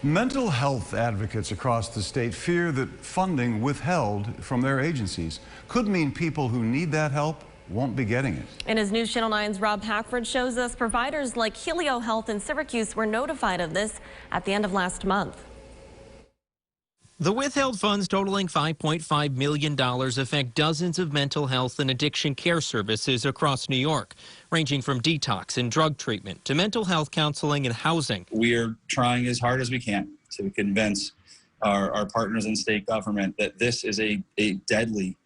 Mental health advocates across the state fear that funding withheld from their agencies could mean people who need that help won't be getting it. And as News Channel 9's Rob Hackford shows us, providers like Helio Health in Syracuse were notified of this at the end of last month. The withheld funds totaling $5.5 million affect dozens of mental health and addiction care services across New York, ranging from detox and drug treatment to mental health counseling and housing. We are trying as hard as we can to convince our partners in state government that this is a deadly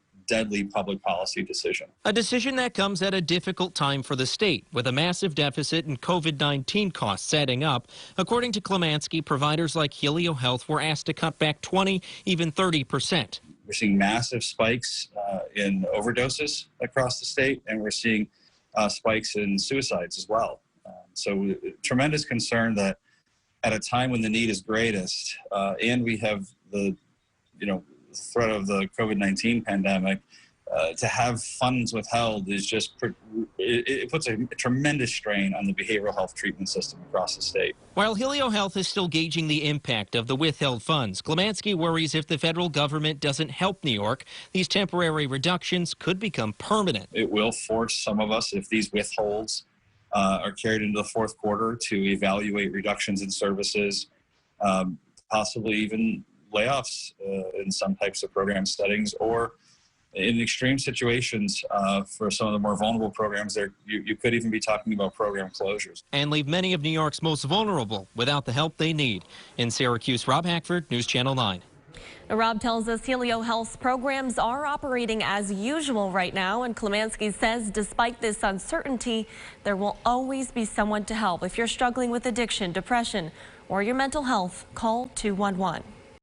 public policy decision. A decision that comes at a difficult time for the state, with a massive deficit and COVID-19 costs adding up. According to Klemanski, providers like Helio Health were asked to cut back 20, even 30%. We're seeing massive spikes in overdoses across the state, and we're seeing spikes in suicides as well. So tremendous concern that at a time when the need is greatest, and we have the, threat of the COVID-19 pandemic, to have funds withheld is just, it puts a tremendous strain on the behavioral health treatment system across the state. While Helio Health is still gauging the impact of the withheld funds, Klemanski worries if the federal government doesn't help New York, these temporary reductions could become permanent. It will force some of us, if these withholds are carried into the fourth quarter, to evaluate reductions in services, possibly even layoffs in some types of program settings, or in extreme situations for some of the more vulnerable programs, you could even be talking about program closures. And leave many of New York's most vulnerable without the help they need. In Syracuse, Rob Hackford, News Channel 9. Now, Rob tells us Helio Health's programs are operating as usual right now, and Klemanski says despite this uncertainty, there will always be someone to help. If you're struggling with addiction, depression, or your mental health, call 211.